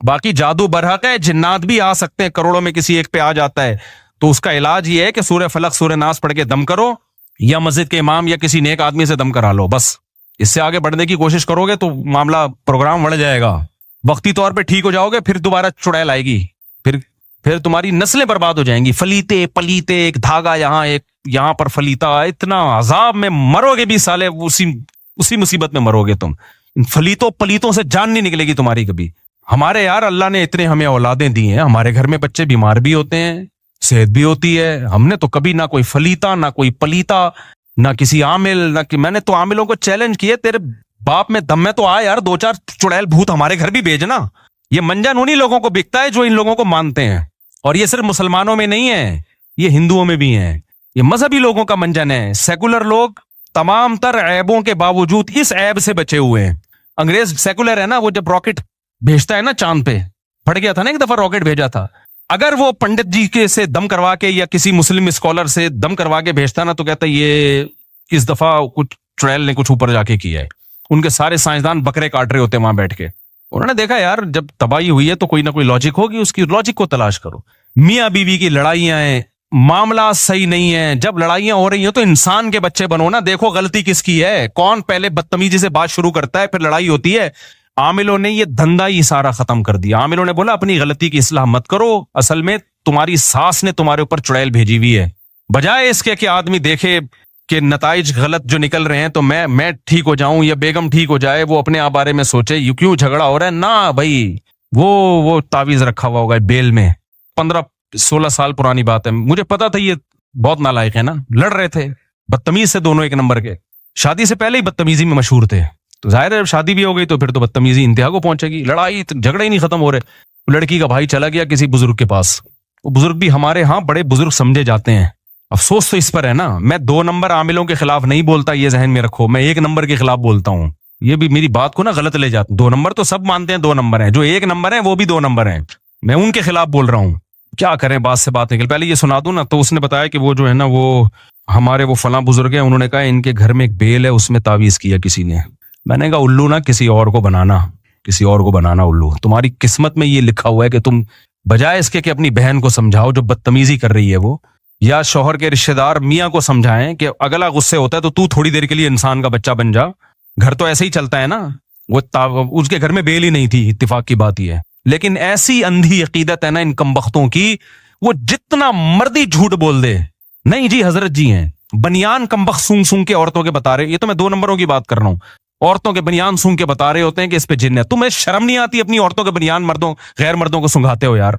باقی جادو برحق ہے, جنات بھی آ سکتے ہیں, کروڑوں میں کسی ایک پہ آ جاتا ہے, تو اس کا علاج یہ ہے کہ سورہ فلق سورہ ناس پڑھ کے دم کرو, یا مسجد کے امام یا کسی نیک آدمی سے دم کرا لو بس. اس سے آگے بڑھنے کی کوشش کرو گے تو معاملہ پروگرام بڑھ جائے گا, وقتی طور پہ ٹھیک ہو جاؤ گے, پھر دوبارہ چڑیل آئے گی, پھر تمہاری نسلیں برباد ہو جائیں گی. فلیتے پلیتے, ایک دھاگا یہاں ایک یہاں پر فلیتا, اتنا عذاب میں مرو گے بھی سالے, اسی مصیبت میں مرو گے تم. ان فلیتوں پلیتوں سے جان نہیں نکلے گی تمہاری کبھی. ہمارے یار اللہ نے اتنے ہمیں اولادیں دی ہیں, ہمارے گھر میں بچے بیمار بھی ہوتے ہیں, صحت بھی ہوتی ہے, ہم نے تو کبھی نہ کوئی فلیتا نہ کوئی پلیتا نہ کسی عامل نہ میں نے تو عاملوں کو چیلنج کیے, تیرے باپ میں دم میں تو آ یار, 2-4 چڑیل بھوت ہمارے گھر بھی بھیجنا. یہ منجن انہی لوگوں کو بکتا ہے جو ان لوگوں کو مانتے ہیں, اور یہ صرف مسلمانوں میں نہیں ہے, یہ ہندوؤں میں بھی ہیں, یہ مذہبی لوگوں کا منجن ہے. سیکولر لوگ تمام تر عیبوں کے باوجود اس عیب سے بچے ہوئے ہیں. انگریز سیکولر ہے نا, وہ جب راکٹ بھیجتا ہے نا چاند پہ, پھٹ گیا تھا نا ایک دفعہ راکٹ بھیجا تھا, اگر وہ پنڈت جی کے سے دم کروا کے یا کسی مسلم اسکالر سے دم کروا کے بھیجتا نا, تو کہتا یہ اس دفعہ کچھ چڑیل نے کچھ اوپر جا کے کیا ہے. ان کے سارے سائنسدان بکرے کاٹ رہے ہوتے وہاں بیٹھ کے. انہوں نے دیکھا یار جب تباہی ہوئی ہے تو کوئی نہ کوئی لاجک ہوگی, اس کی لاجک کو تلاش کرو. میاں بیوی کی لڑائیاں ہیں, معاملہ صحیح نہیں ہے, جب لڑائیاں ہو رہی ہیں تو انسان کے بچے بنو نا, دیکھو غلطی کس کی ہے, کون پہلے بدتمیزی سے بات شروع کرتا ہے, پھر لڑائی ہوتی ہے. عاملوں نے یہ دھندا ہی سارا ختم کر دیا. عاملوں نے بولا اپنی غلطی کی اصلاح مت کرو, اصل میں تمہاری ساس نے تمہارے اوپر چڑیل بھیجی ہوئی ہے. بجائے اس کے کہ آدمی دیکھے کہ نتائج غلط جو نکل رہے ہیں تو میں ٹھیک ہو جاؤں یا بیگم ٹھیک ہو جائے, وہ اپنے آپ بارے میں سوچے یہ کیوں جھگڑا ہو رہا ہے. نہ بھائی, وہ تعویذ رکھا ہوا ہوگا بیل میں, 15-16 سال پرانی بات ہے. مجھے پتا تھا یہ بہت نالائق ہے نا, لڑ رہے تھے بدتمیز سے, دونوں ایک نمبر کے, شادی سے پہلے ہی بدتمیزی میں مشہور تھے. تو ظاہر ہے جب شادی بھی ہو گئی تو پھر تو بدتمیزی انتہا کو پہنچے گی, لڑائی جھگڑے ہی نہیں ختم ہو رہے. لڑکی کا بھائی چلا گیا کسی بزرگ کے پاس, وہ بزرگ بھی ہمارے ہاں بڑے بزرگ سمجھے جاتے ہیں. افسوس تو اس پر ہے نا, میں 2 نمبر عاملوں کے خلاف نہیں بولتا, یہ ذہن میں رکھو, میں 1 نمبر کے خلاف بولتا ہوں. یہ بھی میری بات کو نا غلط لے جاتا. 2 نمبر تو سب مانتے ہیں 2 نمبر ہیں, جو 1 نمبر ہیں وہ بھی 2 نمبر ہیں, میں ان کے خلاف بول رہا ہوں. کیا کریں, بات سے بات نکل. پہلے یہ سنا دوں نا, تو اس نے بتایا کہ وہ جو ہے نا وہ ہمارے وہ فلاں بزرگ ہیں, انہوں نے کہا ان کے گھر میں ایک بیل ہے, اس میں تعویذ کیا کسی نے. میں نے کہا الو نا کسی اور کو بنانا الو. تمہاری قسمت میں یہ لکھا ہوا ہے کہ تم بجائے اس کے کہ اپنی بہن کو سمجھاؤ جو بدتمیزی کر رہی ہے وہ, یا شوہر کے رشتہ دار میاں کو سمجھائیں کہ اگلا غصے ہوتا ہے تو تھوڑی دیر کے لیے انسان کا بچہ بن جا. گھر تو ایسے ہی چلتا ہے نا. وہ اس کے گھر میں بیل ہی نہیں تھی, اتفاق کی بات یہ ہے. لیکن ایسی اندھی عقیدت ہے نا ان کمبختوں کی, وہ جتنا مردی جھوٹ بول دے. نہیں جی حضرت جی ہیں بنیان کمبخت سونگ سونگ کے عورتوں کے بتا رہے, یہ تو میں 2 نمبروں کی بات کر رہا ہوں. عورتوں کے بنیان سونگ کے بتا رہے ہوتے ہیں کہ اس پہ جن ہے. تمہیں شرم نہیں آتی اپنی عورتوں کے بنیان غیر مردوں کو سنگھاتے ہو یار.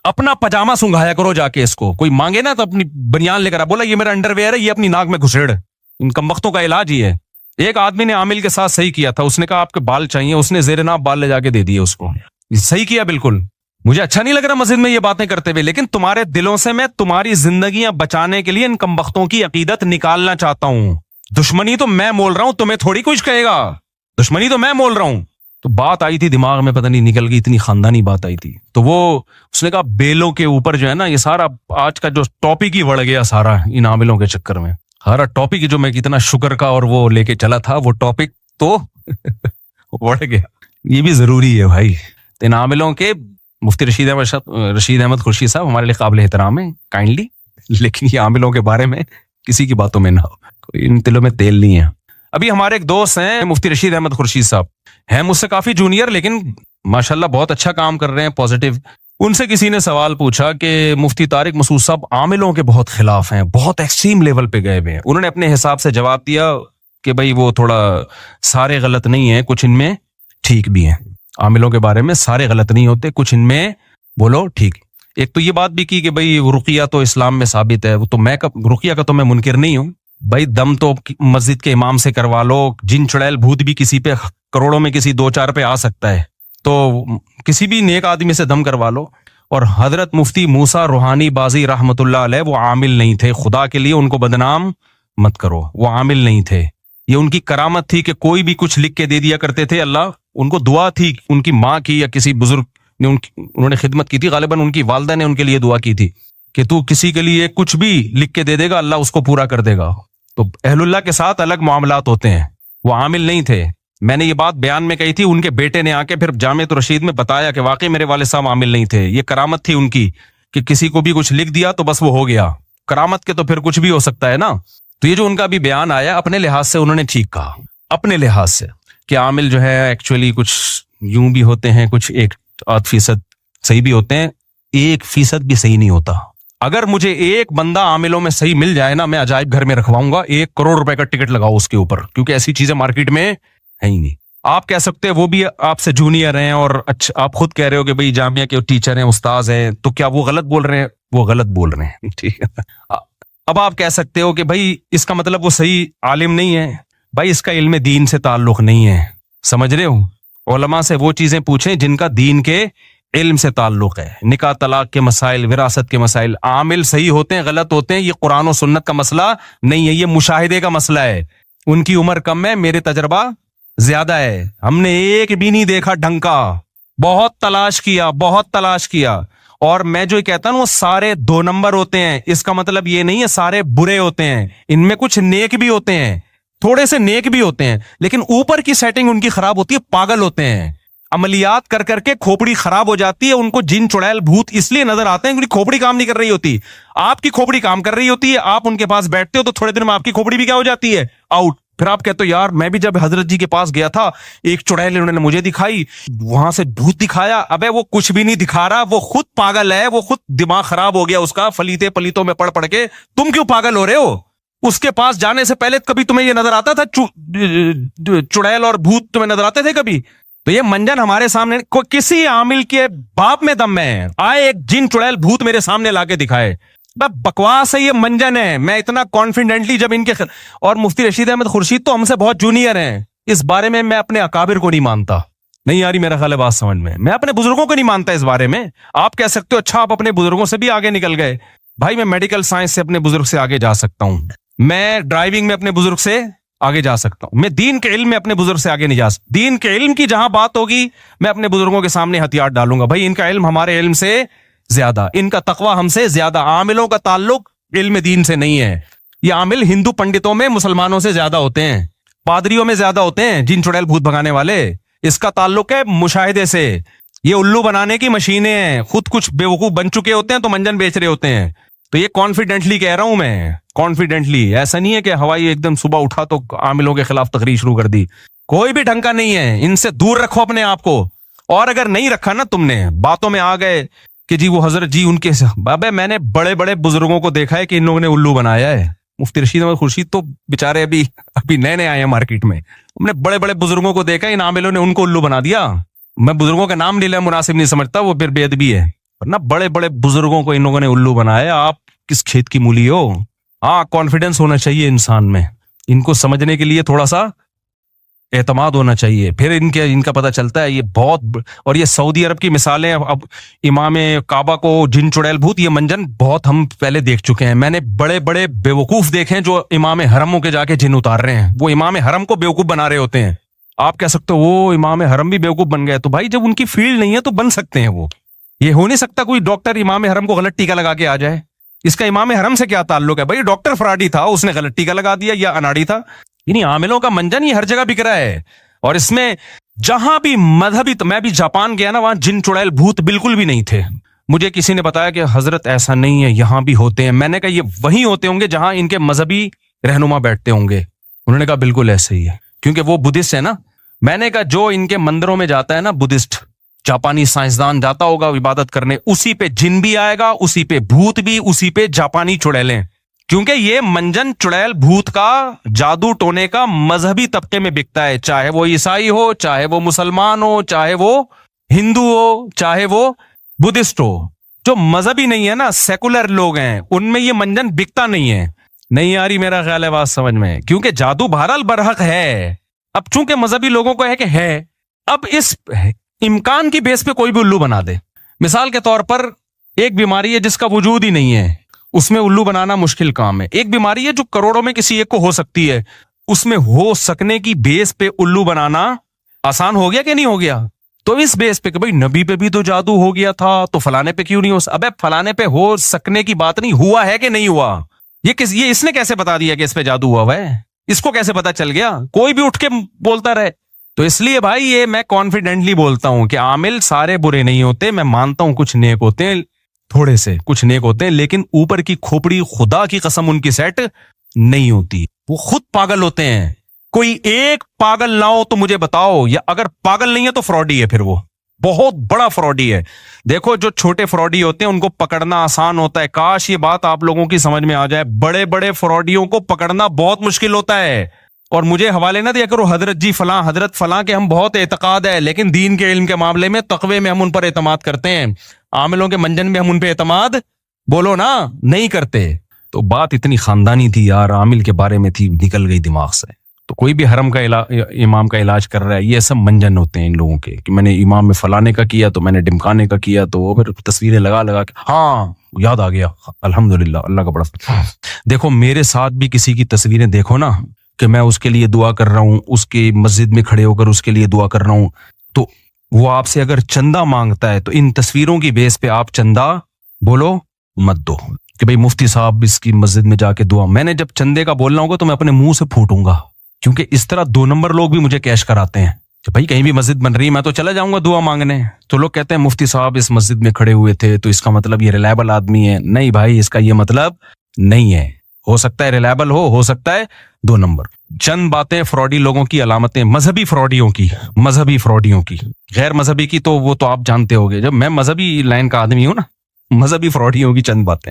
اپنا پجامہ سنگھایا کرو جا کے. اس کو کوئی مانگے نا تو اپنی بنیان لے کر بولا یہ میرا انڈر ویئر ہے, یہ اپنی ناک میں گھسیڑ. ان کمبختوں کا علاج ہی ہے. ایک آدمی نے عامل کے ساتھ صحیح کیا تھا, اس نے کہا آپ کے بال چاہیے, اس نے زیر ناف بال لے جا کے دے دیے اس کو. صحیح کیا بالکل. مجھے اچھا نہیں لگ رہا مسجد میں یہ باتیں کرتے ہوئے, لیکن تمہارے دلوں سے میں تمہاری زندگیاں بچانے کے لیے ان کمبختوں کی عقیدت نکالنا چاہتا ہوں. دشمنی تو میں مول رہا ہوں, تمہیں تھوڑی کچھ کہے گا. دشمنی تو میں مول رہا ہوں. تو بات آئی تھی دماغ میں, پتہ نہیں نکل گئی, اتنی خاندانی بات آئی تھی. تو وہ اس نے کہا بیلوں کے اوپر جو ہے نا, یہ سارا آج کا جو ٹاپک ہی بڑھ گیا سارا ان عاملوں کے چکر میں. سارا ٹاپک جو میں کتنا شکر کا اور وہ لے کے چلا تھا, وہ ٹاپک تو بڑھ گیا. یہ بھی ضروری ہے بھائی. ان عاملوں کے مفتی رشید احمد خورشید صاحب ہمارے لیے قابل احترام ہے کائنڈلی, لیکن یہ عاملوں کے بارے میں کسی کی باتوں میں نہ ہو, کوئی ان تلوں میں تیل نہیں ہے. ابھی ہمارے ایک دوست ہیں مفتی رشید احمد خورشید صاحب, ہیں مجھ سے کافی جونیئر لیکن ماشاءاللہ بہت اچھا کام کر رہے ہیں, پازیٹیو. ان سے کسی نے سوال پوچھا کہ مفتی طارق مسعود صاحب عاملوں کے بہت خلاف ہیں, بہت ایکسٹریم لیول پہ گئے ہوئے ہیں. انہوں نے اپنے حساب سے جواب دیا کہ بھائی وہ تھوڑا سارے غلط نہیں ہیں, کچھ ان میں ٹھیک بھی ہیں. عاملوں کے بارے میں سارے غلط نہیں ہوتے, کچھ ان میں بولو ٹھیک. ایک تو یہ بات بھی کی کہ بھائی رقیہ تو اسلام میں ثابت ہے, وہ تو میں رقیہ کا تو میں منکر نہیں ہوں بھائی. دم تو مسجد کے امام سے کروا لو, جن چڑیل بھوت بھی کسی پہ کروڑوں میں کسی 2-4 پہ آ سکتا ہے, تو کسی بھی نیک آدمی سے دم کروا لو. اور حضرت مفتی موسیٰ روحانی بازی رحمت اللہ علیہ وہ عامل نہیں تھے, خدا کے لیے ان کو بدنام مت کرو, وہ عامل نہیں تھے. یہ ان کی کرامت تھی کہ کوئی بھی کچھ لکھ کے دے دیا کرتے تھے. اللہ ان کو دعا تھی, ان کی ماں کی یا کسی بزرگ نے انہوں نے خدمت کی تھی, غالباً ان کی والدہ نے ان کے لیے دعا کی تھی کہ تو کسی کے لیے کچھ بھی لکھ کے دے دے گا, اللہ اس کو پورا کر دے گا. تو اہل اللہ کے ساتھ الگ معاملات ہوتے ہیں, وہ عامل نہیں تھے. میں نے یہ بات بیان میں کہی تھی, ان کے بیٹے نے آ کے پھر جامعۃ الرشید میں بتایا کہ واقعی میرے والد صاحب عامل نہیں تھے, یہ کرامت تھی ان کی کہ کسی کو بھی کچھ لکھ دیا تو بس وہ ہو گیا. کرامت کے تو پھر کچھ بھی ہو سکتا ہے نا. تو یہ جو ان کا بھی بیان آیا, اپنے لحاظ سے انہوں نے ٹھیک کہا, اپنے لحاظ سے, کہ عامل جو ہے ایکچولی کچھ یوں بھی ہوتے ہیں, کچھ 1-8% صحیح بھی ہوتے ہیں, 1% بھی صحیح نہیں ہوتا. اگر مجھے ایک بندہ عاملوں میں صحیح مل جائے نا, میں عجائب گھر میں رکھواؤں گا, 1 کروڑ روپے کا ٹکٹ لگاؤ اس کے اوپر, کیونکہ ایسی چیزیں مارکیٹ میں ہے ہی نہیں. آپ کہہ سکتے ہیں وہ بھی آپ سے جونیئر ہیں, اور اچھا آپ خود کہہ رہے ہو کہ بھئی جامعہ کے ٹیچر ہیں, استاذ ہیں, تو کیا وہ غلط بول رہے ہیں؟ وہ غلط بول رہے ہیں, ٹھیک ہے. اب آپ کہہ سکتے ہو کہ بھئی اس کا مطلب وہ صحیح عالم نہیں ہے. بھائی اس کا علم دین سے تعلق نہیں ہے, سمجھ رہے ہو. علماء سے وہ چیزیں پوچھیں جن کا دین کے علم سے تعلق ہے. نکاح طلاق کے مسائل, وراثت کے مسائل, عامل صحیح ہوتے ہیں غلط ہوتے ہیں, یہ قرآن و سنت کا مسئلہ نہیں ہے, یہ مشاہدے کا مسئلہ ہے. ان کی عمر کم ہے, میرے تجربہ زیادہ ہے, ہم نے ایک بھی نہیں دیکھا ڈھنگ کا, بہت تلاش کیا. اور میں جو کہتا ہوں وہ سارے 2 نمبر ہوتے ہیں. اس کا مطلب یہ نہیں ہے سارے برے ہوتے ہیں, ان میں کچھ نیک بھی ہوتے ہیں, تھوڑے سے نیک بھی ہوتے ہیں, لیکن اوپر کی سیٹنگ ان کی خراب ہوتی ہے, پاگل ہوتے ہیں, عملیات کر کر کے کھوپڑی خراب ہو جاتی ہے. ان کو جن چڑیل بھوت اس لیے نظر آتے ہیں کیونکہ کھوپڑی کام نہیں کر رہی ہوتی. آپ کی کھوپڑی کام کر رہی ہوتی ہے, آپ ان کے پاس بیٹھتے ہو تو تھوڑے دن میں آپ کی کھوپڑی بھی کیا ہو جاتی ہے, آؤٹ. پھر آپ کہتے ہو یار میں بھی جب حضرت جی کے پاس گیا تھا, ایک چڑیل انہوں نے مجھے دکھائی, وہاں سے بھوت دکھایا. ابے وہ کچھ بھی نہیں دکھا رہا, وہ خود پاگل ہے, وہ خود دماغ خراب ہو گیا اس کا, پلیتوں میں پڑھ کے. تم کیوں پاگل ہو رہے ہو؟ اس کے پاس جانے سے پہلے کبھی تمہیں یہ نظر آتا تھا چڑیل اور بھوت تمہیں نظر آتے تھے کبھی؟ تو یہ منجن ہمارے سامنے کسی عامل کے باپ میں دم میں آئے, ایک جن چڑیل بھوت میرے سامنے لا کے دکھائے. بکواس ہے, یہ منجن ہے. میں اتنا کانفیڈنٹلی جب ان کے اور مفتی رشید احمد خورشید تو ہم سے بہت جونیئر ہیں, اس بارے میں میں اپنے اکابر کو نہیں مانتا. نہیں یاری میرا خیال ہے بات سمجھ میں اپنے بزرگوں کو نہیں مانتا اس بارے میں. آپ کہہ سکتے ہو اچھا آپ اپنے بزرگوں سے بھی آگے نکل گئے. بھائی میں میڈیکل سائنس سے اپنے بزرگ سے آگے جا سکتا ہوں, میں ڈرائیونگ میں اپنے بزرگ سے آگے جا سکتا ہوں, میں دین کے علم میں اپنے بزرگ سے آگے نہیں جا سکتا. دین کے علم کی جہاں بات ہوگی میں اپنے بزرگوں کے سامنے ہتھیار ڈالوں گا. بھائی ان کا علم ہمارے علم سے زیادہ, ان کا تقوی ہم سے زیادہ. عاملوں کا تعلق علم دین سے نہیں ہے. یہ عامل ہندو پنڈتوں میں مسلمانوں سے زیادہ ہوتے ہیں, پادریوں میں زیادہ ہوتے ہیں, جن چڑیل بھوت بھگانے والے. اس کا تعلق ہے مشاہدے سے. یہ الو بنانے کی مشینیں ہیں, خود کچھ بیوقوف بن چکے ہوتے ہیں تو منجن بیچ رہے ہوتے ہیں. تو یہ کانفیڈنٹلی کہہ رہا ہوں میں, کانفیڈنٹلی. ایسا نہیں ہے کہ ہوائی ایک دم صبح اٹھا تو عاملوں کے خلاف تقریر شروع کر دی. کوئی بھی ڈھنگ کا نہیں ہے, ان سے دور رکھو اپنے آپ کو. اور اگر نہیں رکھا نا تم نے, باتوں میں آ گئے کہ جی وہ حضرت جی ان کے, بابے میں نے بڑے بڑے بزرگوں کو دیکھا ہے کہ ان لوگوں نے الو بنایا ہے. مفتی رشید احمد خورشید تو بےچارے ابھی نئے آئے ہیں مارکیٹ میں. ہم نے بڑے بڑے بزرگوں کو دیکھا, ان عاملوں نے ان کو الو بنا دیا. میں بزرگوں کا نام لینا مناسب نہیں سمجھتا, وہ پھر بے ادبی ہے. ورنہ بڑے بڑے بزرگوں کو ان لوگوں نے الو بنایا. آپ کس کھیت کی مولی ہو؟ ہاں کانفیڈنس ہونا چاہیے انسان میں, ان کو سمجھنے کے لیے تھوڑا سا اعتماد ہونا چاہیے, پھر ان کا پتہ چلتا ہے. یہ بہت, اور یہ سعودی عرب کی مثالیں, اب امام کعبہ کو جن چڑیل بھوت, یہ منجن بہت ہم پہلے دیکھ چکے ہیں. میں نے بڑے بڑے بیوقوف دیکھے ہیں جو امام حرموں کے جا کے جن اتار رہے ہیں, وہ امام حرم کو بیوقوف بنا رہے ہوتے ہیں. آپ کہہ سکتے ہو وہ امام حرم بھی بیوقوف بن گئے, تو بھائی جب ان کی فیلڈ نہیں ہے تو بن سکتے ہیں وہ. یہ ہو نہیں سکتا کوئی ڈاکٹر امام حرم کو غلط ٹیکا لگا کے آ جائے. اس کا امام حرم سے کیا تعلق ہے؟ بھائی ڈاکٹر فراڈی تھا, اس نے غلط ٹیکا لگا دیا, یا اناڑی تھا. یعنی عاملوں کا منجن یہ ہر جگہ بک رہا ہے. اور اس میں جہاں بھی مذہبی, میں بھی جاپان گیا نا, وہاں جن چڑیل بھوت بالکل بھی نہیں تھے. مجھے کسی نے بتایا کہ حضرت ایسا نہیں ہے, یہاں بھی ہوتے ہیں. میں نے کہا یہ وہیں ہوتے ہوں گے جہاں ان کے مذہبی رہنما بیٹھتے ہوں گے. انہوں نے کہا بالکل ایسے ہی ہے, کیونکہ وہ بدھسٹ ہے نا. میں نے کہا جو ان کے مندروں میں جاتا ہے نا بدھسٹ, جاپانی سائنسدان جاتا ہوگا عبادت کرنے, اسی پہ جن بھی آئے گا, اسی پہ بھوت بھی, اسی پہ جاپانی چڑیلیں. کیونکہ یہ منجن چڑیل بھوت کا جادو ٹونے کا مذہبی طبقے میں بکتا ہے, چاہے وہ عیسائی ہو, چاہے وہ مسلمان ہو, چاہے وہ ہندو ہو, چاہے وہ بدھسٹ ہو. جو مذہبی نہیں ہے نا, سیکولر لوگ ہیں, ان میں یہ منجن بکتا نہیں ہے. نہیں آ رہی میرا خیال ہے بات سمجھ میں, کیونکہ جادو بہرحال برحق ہے. اب چونکہ مذہبی لوگوں کو ہے کہ ہے, اب اس امکان کی بیس پہ کوئی بھی الو بنا دے. مثال کے طور پر ایک بیماری ہے جس کا وجود ہی نہیں ہے, اس میں الو بنانا مشکل کام ہے. ایک بیماری ہے جو کروڑوں میں کسی ایک کو ہو سکتی ہے, اس میں ہو سکنے کی بیس پہ الو بنانا آسان ہو گیا کہ نہیں ہو گیا؟ تو اس بیس پہ کہ بھئی نبی پہ بھی تو جادو ہو گیا تھا, تو فلانے پہ کیوں نہیں ہو سکتا؟ ابے فلانے پہ ہو سکنے کی بات نہیں, ہوا ہے کہ نہیں ہوا. یہ اس نے کیسے بتا دیا کہ اس پہ جادو ہوا ہے؟ اس کو کیسے پتا چل گیا؟ کوئی بھی اٹھ کے بولتا رہے. تو اس لیے بھائی یہ میں کانفیڈنٹلی بولتا ہوں کہ عامل سارے برے نہیں ہوتے. میں مانتا ہوں کچھ نیک ہوتے ہیں, تھوڑے سے کچھ نیک ہوتے ہیں, لیکن اوپر کی کھوپڑی خدا کی قسم ان کی سیٹ نہیں ہوتی. وہ خود پاگل ہوتے ہیں. کوئی ایک پاگل نہ ہو تو مجھے بتاؤ, یا اگر پاگل نہیں ہے تو فراڈی ہے, پھر وہ بہت بڑا فراڈی ہے. دیکھو جو چھوٹے فراڈی ہوتے ہیں ان کو پکڑنا آسان ہوتا ہے. کاش یہ بات آپ لوگوں کی سمجھ میں آ جائے. بڑے بڑے فراڈیوں کو پکڑنا بہت مشکل ہوتا ہے. اور مجھے حوالے نہ دیا کرو حضرت جی فلاں حضرت فلاں کے ہم بہت اعتقاد ہے, لیکن دین کے علم کے معاملے میں تقوی میں ہم ان پر اعتماد کرتے ہیں. عاملوں کے منجن میں ہم ان پہ اعتماد بولو نا نہیں کرتے. تو بات اتنی خاندانی تھی یار, عامل کے بارے میں تھی, نکل گئی دماغ سے. تو کوئی بھی حرم کا امام کا علاج کر رہا ہے, یہ سب منجن ہوتے ہیں ان لوگوں کے کہ میں نے امام میں فلانے کا کیا تو میں نے ڈمکانے کا کیا, تو وہ پھر تصویریں لگا لگا کے ہاں یاد آ گیا الحمدللہ اللہ کا بڑا. دیکھو میرے ساتھ بھی کسی کی تصویریں دیکھو نا کہ میں اس کے لیے دعا کر رہا ہوں, اس کی مسجد میں کھڑے ہو کر اس کے لیے دعا کر رہا ہوں, تو وہ آپ سے اگر چندہ مانگتا ہے تو ان تصویروں کی بیس پہ آپ چندہ بولو مت دو کہ بھئی مفتی صاحب اس کی مسجد میں جا کے دعا. میں نے جب چندے کا بولنا ہوگا تو میں اپنے منہ سے پھوٹوں گا, کیونکہ اس طرح 2 نمبر لوگ بھی مجھے کیش کراتے ہیں کہ بھائی کہیں بھی مسجد بن رہی ہے میں تو چلا جاؤں گا دعا مانگنے. تو لوگ کہتے ہیں مفتی صاحب اس مسجد میں کھڑے ہوئے تھے تو اس کا مطلب یہ ریلائبل آدمی ہے. نہیں بھائی, اس کا یہ مطلب نہیں ہے. ہو سکتا ہے ریلائبل ہو سکتا ہے 2 نمبر. چند باتیں فراڈی لوگوں کی علامتیں, مذہبی فراڈیوں کی, غیر مذہبی کی تو وہ تو آپ جانتے ہوگے. جب میں مذہبی لائن کا آدمی ہوں نا, مذہبی فراڈیوں کی چند باتیں.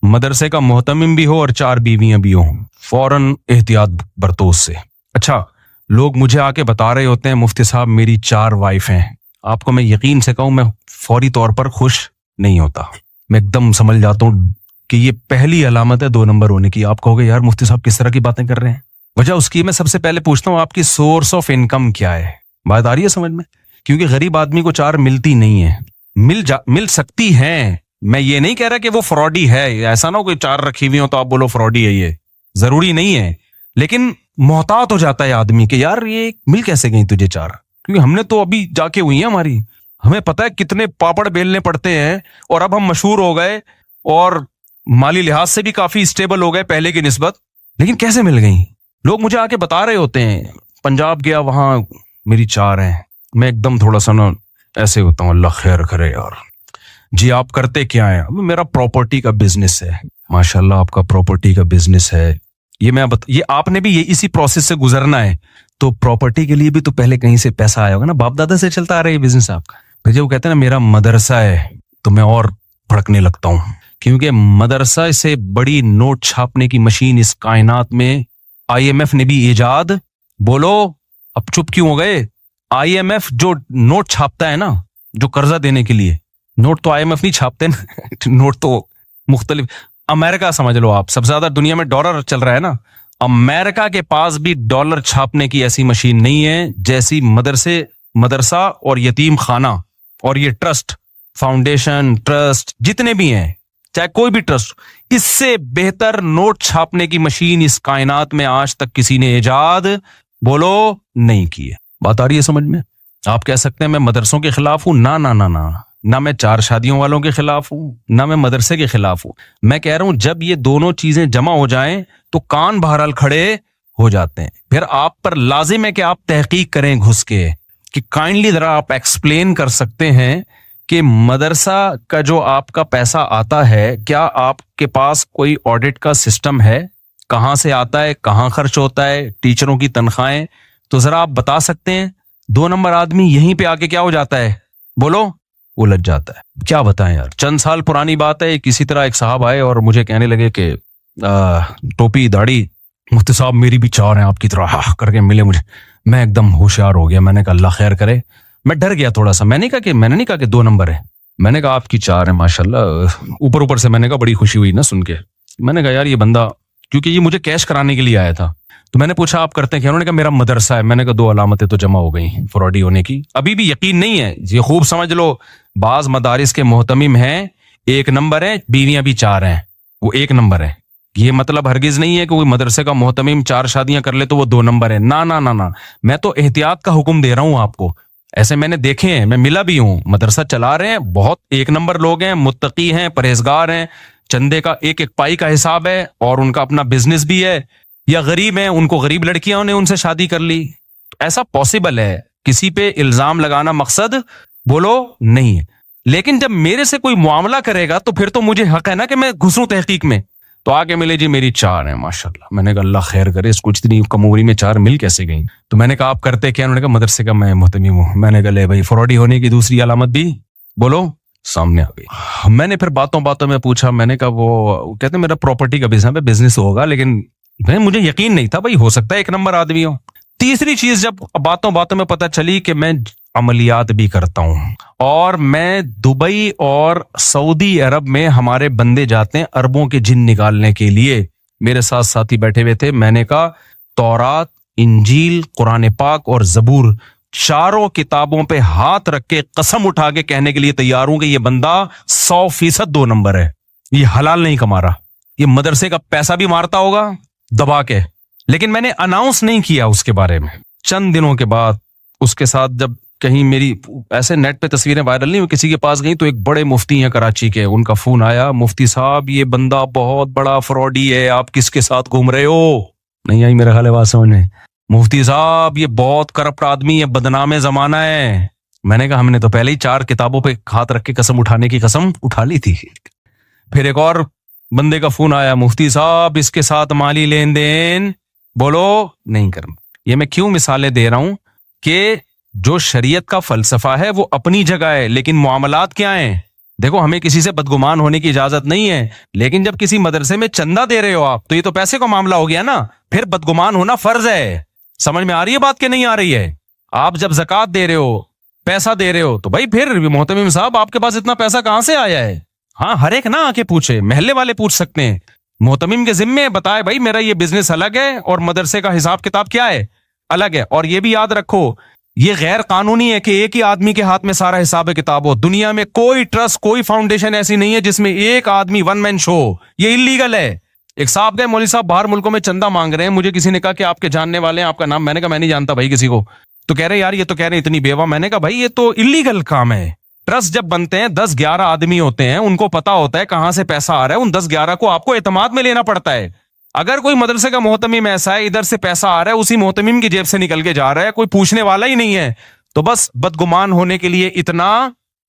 مدرسے کا محتمم بھی ہو اور 4 بیویاں بھی ہوں, فوراً احتیاط برتو اس سے. اچھا, لوگ مجھے آ کے بتا رہے ہوتے ہیں مفتی صاحب میری 4 وائف ہیں. آپ کو میں یقین سے کہوں, میں فوری طور پر خوش نہیں ہوتا. میں ایک دم سمجھ جاتا ہوں کہ یہ پہلی علامت ہے 2 نمبر ہونے کی. آپ کہو گے یار مفتی صاحب کس طرح کی باتیں کر رہے ہیں. وجہ اس کی میں سب سے پہلے پوچھتا ہوں آپ کی سورس آف انکم کیا ہے. بات آ رہی ہے سمجھ میں؟ کیونکہ غریب آدمی کو 4 ملتی نہیں ہے. مل سکتی ہیں. میں یہ نہیں کہہ رہا کہ وہ فراڈی ہے, ایسا نہ ہو کوئی 4 رکھی ہوئی ہو تو آپ بولو فراڈی ہے, یہ ضروری نہیں ہے. لیکن محتاط ہو جاتا ہے آدمی کہ یار یہ مل کیسے گئی تجھے 4, کیونکہ ہم نے تو ابھی جا کے ہوئی ہیں ہماری, ہمیں پتہ ہے کتنے پاپڑ بیلنے پڑتے ہیں, اور اب ہم مشہور ہو گئے اور مالی لحاظ سے بھی کافی اسٹیبل ہو گئے پہلے کی نسبت, لیکن کیسے مل گئی. لوگ مجھے آ کے بتا رہے ہوتے ہیں پنجاب گیا وہاں میری 4 ہیں. میں ایک دم تھوڑا سا نا ایسے ہوتا ہوں, اللہ خیر کرے یار. جی آپ کرتے کیا ہیں؟ میرا پراپرٹی کا بزنس ہے. ماشاءاللہ آپ کا پراپرٹی کا بزنس ہے. یہ آپ نے بھی یہ اسی پروسیس سے گزرنا ہے. تو پراپرٹی کے لیے بھی تو پہلے کہیں سے پیسہ آیا ہوگا نا, باپ دادا سے چلتا آ رہا ہے یہ بزنس آپ کا. پھر جب وہ کہتے ہیں نا میرا مدرسہ ہے, تو میں اور بھڑکنے لگتا ہوں, کیونکہ مدرسہ سے بڑی نوٹ چھاپنے کی مشین اس کائنات میں IMF نے بھی ایجاد, بولو اب چپ کیوں ہو گئے. IMF جو نوٹ چھاپتا ہے نا, جو قرضہ دینے کے لیے, نوٹ تو IMF نہیں چھاپتے نا, نوٹ تو مختلف. امریکہ سمجھ لو آپ, سب سے زیادہ دنیا میں ڈالر چل رہا ہے نا, امریکہ کے پاس بھی ڈالر چھاپنے کی ایسی مشین نہیں ہے جیسی مدرسہ اور یتیم خانہ اور یہ ٹرسٹ, فاؤنڈیشن, ٹرسٹ جتنے بھی ہیں, چاہے کوئی بھی ٹرسٹ, اس سے بہتر نوٹ چھاپنے کی مشین اس کائنات میں آج تک کسی نے ایجاد بولو نہیں کی ہے. بات آ رہی ہے سمجھ میں؟ آپ کہہ سکتے ہیں میں مدرسوں کے خلاف ہوں, نہ میں 4 شادیوں والوں کے خلاف ہوں, نہ میں مدرسے کے خلاف ہوں. میں کہہ رہا ہوں جب یہ دونوں چیزیں جمع ہو جائیں تو کان بہرحال کھڑے ہو جاتے ہیں. پھر آپ پر لازم ہے کہ آپ تحقیق کریں گھس کے, کہ کائنڈلی ذرا آپ ایکسپلین کر سکتے ہیں کہ مدرسہ کا جو آپ کا پیسہ آتا ہے, کیا آپ کے پاس کوئی آڈٹ کا سسٹم ہے, کہاں سے آتا ہے, کہاں خرچ ہوتا ہے, ٹیچروں کی تنخواہیں, تو ذرا آپ بتا سکتے ہیں. 2 نمبر آدمی یہیں پہ آ کے کیا ہو جاتا ہے بولو, الجھ جاتا ہے. کیا بتائیں یار, چند سال پرانی بات ہے, کسی طرح ایک صاحب آئے اور مجھے کہنے لگے کہ ٹوپی داڑھی مفتی صاحب میری بھی 4 ہیں آپ کی طرح, کر کے ملے مجھے. میں ایک دم ہوشیار ہو گیا, میں نے کہا اللہ خیر کرے. میں ڈر گیا تھوڑا سا, میں نے نہیں کہا کہ 2 نمبر ہے, میں نے کہا آپ کی 4 ہیں ماشاءاللہ. اوپر سے میں نے کہا بڑی خوشی ہوئی نا سن کے. میں نے کہا یار یہ بندہ, کیونکہ یہ مجھے کیش کرانے کے لیے آیا تھا, تو میں نے پوچھا آپ کرتے ہیں کیا؟ انہوں نے کہا میرا مدرسہ ہے. میں نے کہا 2 علامتیں تو جمع ہو گئی فراڈی ہونے کی. ابھی بھی یقین نہیں ہے, یہ خوب سمجھ لو, بعض مدارس کے محتمم ہیں 1 نمبر ہیں, بیویاں بھی 4 ہیں, وہ 1 نمبر ہے. یہ مطلب ہرگز نہیں ہے کہ کوئی مدرسے کا محتمم 4 شادیاں کر لے تو وہ 2 نمبر ہے. نہ, میں تو احتیاط کا حکم دے رہا ہوں آپ کو. ایسے میں نے دیکھے ہیں, میں ملا بھی ہوں, مدرسہ چلا رہے ہیں, بہت 1 نمبر لوگ ہیں, متقی ہیں, پرہیزگار ہیں, چندے کا ایک پائی کا حساب ہے, اور ان کا اپنا بزنس بھی ہے, یا غریب ہیں, ان کو غریب لڑکیاں نے ان سے شادی کر لی. ایسا پاسبل ہے, کسی پہ الزام لگانا مقصد بولو نہیں ہے, لیکن جب میرے سے کوئی معاملہ کرے گا تو پھر تو مجھے حق ہے نا کہ میں گھسوں تحقیق میں. تو آگے ملے جی میری 4 ہیں ماشاءاللہ. میں نے کہا اللہ خیر کرے, اس کو اتنی کم عمری میں 4 مل کیسے گئیں؟ تو میں نے کہا آپ کرتے کیا؟ انہوں نے کہا مدرسے کا میں محتمم ہوں. میں نے کہا لے بھائی, فراڈی ہونے کی دوسری علامت بھی بولو سامنے آ گئی. میں نے پھر باتوں باتوں میں پوچھا, میں نے کہا وہ کہتے ہیں میرا پراپرٹی کا بزنس ہوگا, لیکن مجھے یقین نہیں تھا بھائی, ہو سکتا ہے ایک نمبر آدمی ہو. تیسری چیز جب باتوں باتوں میں پتہ چلی کہ میں عملیات بھی کرتا ہوں, اور میں دبئی اور سعودی عرب میں ہمارے بندے جاتے ہیں اربوں کے جن نکالنے کے لیے. میرے ساتھ ساتھی بیٹھے ہوئے تھے. میں نے کہا تورات, انجیل, قرآن پاک اور زبور, چاروں کتابوں پہ ہاتھ رکھ کے قسم اٹھا کے کہنے کے لیے تیار ہوں کہ یہ بندہ 100% 2 نمبر ہے. یہ حلال نہیں کما رہا, یہ مدرسے کا پیسہ بھی مارتا ہوگا دبا کے, لیکن میں نے اناؤنس نہیں کیا اس کے بارے میں. چند دنوں کے بعد اس کے ساتھ جب کہیں میری ایسے نیٹ پہ تصویریں وائرل نہیں ہوئی, کسی کے پاس گئی تو ایک بڑے مفتی ہیں کراچی کے, ان کا فون آیا, مفتی صاحب یہ بندہ بہت بڑا فراڈی ہے, آپ کس کے ساتھ گھوم رہے ہو؟ نہیں آئی میرا خیال ہے بات سمجھ میں. مفتی صاحب یہ بہت کرپٹ آدمی ہے, بدنام زمانہ ہے. میں نے کہا ہم نے تو پہلے ہی 4 کتابوں پہ ہاتھ رکھ کے قسم اٹھانے کی قسم اٹھا لی تھی. پھر ایک اور بندے کا فون آیا, مفتی صاحب اس کے ساتھ مالی لین دین بولو نہیں کرنا. یہ میں کیوں مثالیں دے رہا ہوں کہ جو شریعت کا فلسفہ ہے وہ اپنی جگہ ہے, لیکن معاملات کیا ہیں؟ دیکھو ہمیں کسی سے بدگمان ہونے کی اجازت نہیں ہے, لیکن جب کسی مدرسے میں چندہ دے رہے ہو آپ, تو یہ تو پیسے کا معاملہ ہو گیا نا, پھر بدگمان ہونا فرض ہے. سمجھ میں آ رہی ہے بات کہ نہیں آ رہی ہے؟ آپ جب زکوٰۃ دے رہے ہو, پیسہ دے رہے ہو, تو بھائی پھر محتمم صاحب آپ کے پاس اتنا پیسہ کہاں سے آیا ہے؟ ہاں ہر ایک نہ آ کے پوچھے, محلے والے پوچھ سکتے ہیں, محتمم کے ذمے بتائے بھائی میرا یہ بزنس الگ ہے اور مدرسے کا حساب کتاب کیا ہے, الگ ہے. اور یہ بھی یاد رکھو یہ غیر قانونی ہے کہ ایک ہی آدمی کے ہاتھ میں سارا حساب کتاب ہو. دنیا میں کوئی ٹرسٹ, کوئی فاؤنڈیشن ایسی نہیں ہے جس میں ایک آدمی ون مین شو ہو, یہ انلیگل ہے. ایک صاحب گئے, مولوی صاحب باہر ملکوں میں چندہ مانگ رہے ہیں, مجھے کسی نے کہا کہ آپ کے جاننے والے ہیں, آپ کا نام, میں نے کہا میں نہیں جانتا بھائی کسی کو. تو کہہ رہے یار یہ تو کہہ رہے ہیں اتنی بیوہ. میں نے کہا بھائی یہ تو انلیگل کام ہے. ٹرسٹ جب بنتے ہیں 10-11 آدمی ہوتے ہیں, ان کو پتا ہوتا ہے کہاں سے پیسہ آ رہا ہے, ان 10-11 کو آپ کو اعتماد میں لینا پڑتا ہے. اگر کوئی مدرسے کا محتمم ایسا ہے ادھر سے پیسہ آ رہا ہے اسی محتمم کی جیب سے نکل کے جا رہا ہے, کوئی پوچھنے والا ہی نہیں ہے, تو بس بدگمان ہونے کے لیے اتنا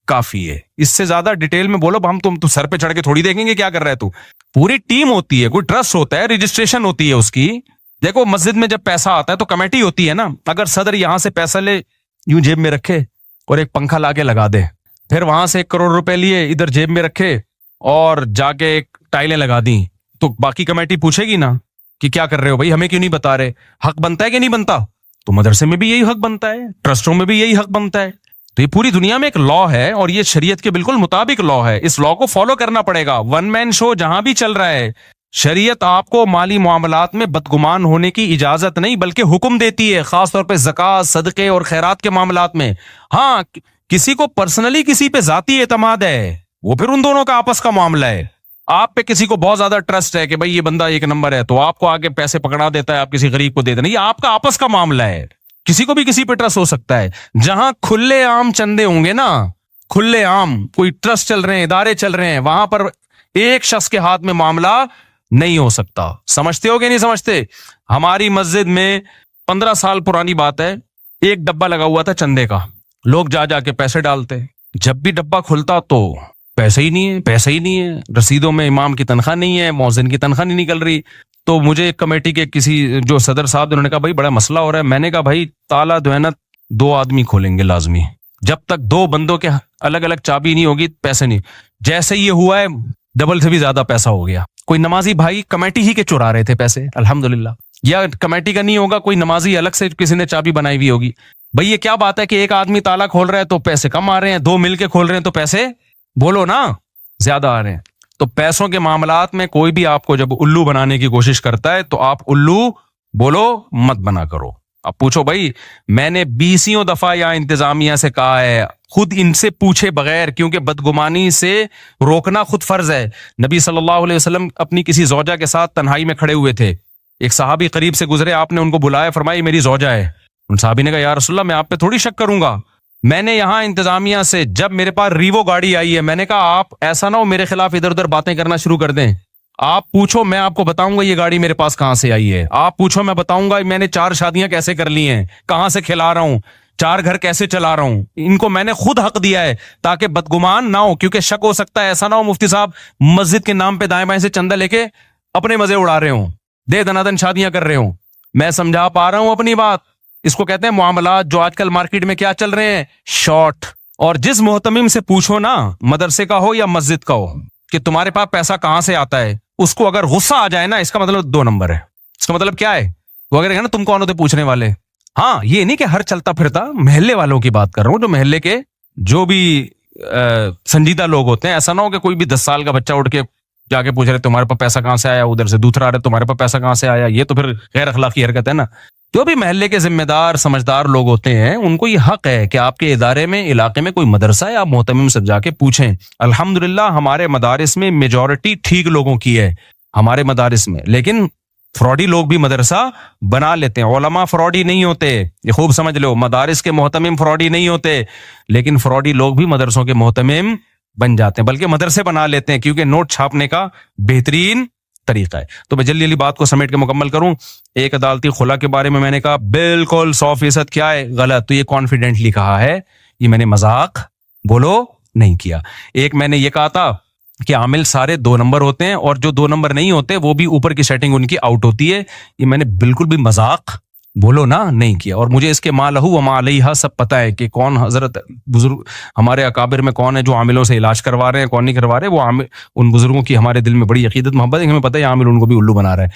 کافی ہے. اس سے زیادہ ڈیٹیل میں بولو ہم تم تو سر پہ چڑھ کے تھوڑی دیکھیں گے کیا کر رہا ہے تو. پوری ٹیم ہوتی ہے, کوئی ٹرسٹ ہوتا ہے, رجسٹریشن ہوتی ہے اس کی. دیکھو مسجد میں جب پیسہ آتا ہے تو کمیٹی ہوتی ہے نا. اگر صدر یہاں سے پیسہ لے یوں جیب میں رکھے اور ایک پنکھا لا کے لگا دے, پھر وہاں سے 1 کروڑ روپے لیے ادھر جیب میں رکھے اور جا کے ایک ٹائلیں لگا دیں, تو باقی کمیٹی پوچھے گی نا کہ کیا کر رہے ہو بھائی, ہمیں کیوں نہیں بتا رہے؟ حق بنتا ہے کہ نہیں بنتا؟ تو مدرسے میں بھی یہی حق بنتا ہے, ٹرسٹوں میں بھی یہی حق بنتا ہے. تو یہ پوری دنیا میں ایک لا ہے اور یہ شریعت کے بالکل مطابق لا ہے. اس لا کو فالو کرنا پڑے گا. ون مین شو جہاں بھی چل رہا ہے, شریعت آپ کو مالی معاملات میں بدگمان ہونے کی اجازت نہیں بلکہ حکم دیتی ہے, خاص طور پہ زکوٰۃ, صدقے اور خیرات کے معاملات میں. ہاں کسی کو پرسنلی کسی پہ ذاتی اعتماد ہے, وہ پھر ان دونوں کا آپس کا معاملہ ہے. آپ پہ کسی کو بہت زیادہ ٹرسٹ ہے کہ بھائی یہ بندہ 1 نمبر ہے, تو آپ کو آگے پیسے پکڑا دیتا ہے, آپ کسی غریب کو دے دینا, یہ آپ کا آپس کا معاملہ ہے. کسی کو بھی کسی پہ ٹرسٹ ہو سکتا ہے. جہاں کھلے عام چندے ہوں گے نا, کھلے عام کوئی ٹرسٹ چل رہے ہیں, ادارے چل رہے ہیں, وہاں پر ایک شخص کے ہاتھ میں معاملہ نہیں ہو سکتا. سمجھتے ہو کہ نہیں سمجھتے؟ ہماری مسجد میں 15 سال پرانی بات ہے, ایک ڈبہ لگا ہوا تھا چندے کا, لوگ جا جا کے پیسے ڈالتے. جب بھی ڈبہ کھلتا تو پیسے ہی نہیں ہے, پیسے ہی نہیں ہے. رسیدوں میں امام کی تنخواہ نہیں ہے, مؤذن کی تنخواہ نہیں نکل رہی. تو مجھے ایک کمیٹی کے کسی جو صدر صاحب, انہوں نے کہا بھائی بڑا مسئلہ ہو رہا ہے. میں نے کہا بھائی تالا جو ہے نا 2 آدمی کھولیں گے لازمی, جب تک 2 بندوں کے الگ الگ چابی نہیں ہوگی پیسے نہیں. جیسے یہ ہوا ہے ڈبل سے بھی زیادہ پیسہ ہو گیا. کوئی نمازی بھائی کمیٹی ہی کے چرا رہے تھے پیسے الحمدللہ, یا کمیٹی کا نہیں ہوگا, کوئی نمازی الگ سے کسی نے چابی بنائی ہوئی ہوگی. بھائی یہ کیا بات ہے کہ ایک آدمی تالا کھول رہا ہے تو پیسے کم آ رہے ہیں, 2 مل کے کھول رہے ہیں تو پیسے بولو نا زیادہ آ رہے ہیں. تو پیسوں کے معاملات میں کوئی بھی آپ کو جب الو بنانے کی کوشش کرتا ہے تو آپ الو بولو مت بنا کرو. اب پوچھو بھائی, میں نے 20 دفعہ یا انتظامیہ سے کہا ہے خود ان سے پوچھے بغیر, کیونکہ بدگمانی سے روکنا خود فرض ہے. نبی صلی اللہ علیہ وسلم اپنی کسی زوجہ کے ساتھ تنہائی میں کھڑے ہوئے تھے, ایک صحابی قریب سے گزرے, آپ نے ان کو بلایا, فرمایا میری زوجہ ہے. ان صحابی نے کہا یا رسول اللہ میں آپ پہ تھوڑی شک کروں گا, میں نے یہاں انتظامیہ سے جب میرے پاس ریوو گاڑی آئی ہے, میں نے کہا آپ ایسا نہ ہو میرے خلاف ادھر ادھر باتیں کرنا شروع کر دیں, آپ پوچھو میں آپ کو بتاؤں گا یہ گاڑی میرے پاس کہاں سے آئی ہے. آپ پوچھو میں بتاؤں گا میں نے 4 شادیاں کیسے کر لی ہیں, کہاں سے کھلا رہا ہوں, 4 گھر کیسے چلا رہا ہوں. ان کو میں نے خود حق دیا ہے تاکہ بدگمان نہ ہو, کیونکہ شک ہو سکتا ہے ایسا نہ ہو مفتی صاحب مسجد کے نام پہ دائیں بائیں سے چندہ لے کے اپنے مزے اڑا رہے ہوں, دے دنادن شادیاں کر رہے ہوں. میں سمجھا پا رہا ہوں اپنی بات. اس کو کہتے ہیں معاملات جو آج کل مارکیٹ میں کیا چل رہے ہیں, شارٹ. اور جس محتمم سے پوچھو نا, مدرسے کا ہو یا مسجد کا ہو, کہ تمہارے پاس پیسہ کہاں سے آتا ہے, اس کو اگر غصہ آ جائے نا, اس کا مطلب 2 نمبر ہے. اس کا مطلب کیا ہے, وہ اگر ہے نا تم کون ہوتے پوچھنے والے. ہاں یہ نہیں کہ ہر چلتا پھرتا, محلے والوں کی بات کر رہا ہوں, جو محلے کے جو بھی سنجیدہ لوگ ہوتے ہیں. ایسا نہ ہو کہ کوئی بھی 10 سال کا بچہ اٹھ کے جا کے پوچھ رہے تمہارے پاس پیسہ کہاں سے آیا, ادھر سے دوسرا آ رہا تمہارے پاس پیسہ کہاں سے آیا. یہ تو پھر غیر اخلاقی حرکت ہے نا. جو بھی محلے کے ذمہ دار سمجھدار لوگ ہوتے ہیں ان کو یہ حق ہے کہ آپ کے ادارے میں علاقے میں کوئی مدرسہ ہے, آپ محتمم سے جا کے پوچھیں. الحمدللہ ہمارے مدارس میں میجورٹی ٹھیک لوگوں کی ہے ہمارے مدارس میں, لیکن فراڈی لوگ بھی مدرسہ بنا لیتے ہیں. علماء فراڈی نہیں ہوتے, یہ خوب سمجھ لو. مدارس کے محتمم فراڈی نہیں ہوتے, لیکن فراڈی لوگ بھی مدرسوں کے محتمم بن جاتے ہیں, بلکہ مدرسے بنا لیتے ہیں, کیونکہ نوٹ چھاپنے کا بہترین طریقہ ہے. تو میں جلدی بات کو سمیٹ کے مکمل کروں. ایک عدالتی خلا کے بارے میں نے کہا بالکل 100% کیا ہے, غلط. تو یہ کانفیڈنٹلی کہا ہے, یہ میں نے مذاق بولو نہیں کیا. ایک میں نے یہ کہا تھا کہ عامل سارے 2 نمبر ہوتے ہیں, اور جو 2 نمبر نہیں ہوتے وہ بھی اوپر کی سیٹنگ ان کی آؤٹ ہوتی ہے. یہ میں نے بالکل بھی مذاق بولو نا نہیں کیا. اور مجھے اس کے ما لہو و ما علیہا سب پتا ہے کہ کون حضرت بزرگ ہمارے اکابر میں کون ہے جو عاملوں سے علاج کروا رہے ہیں, کون نہیں کروا رہے. وہ ان بزرگوں کی ہمارے دل میں بڑی عقیدت محبت ہے, ہمیں پتہ ہے عامل ان کو بھی الو بنا رہا ہے.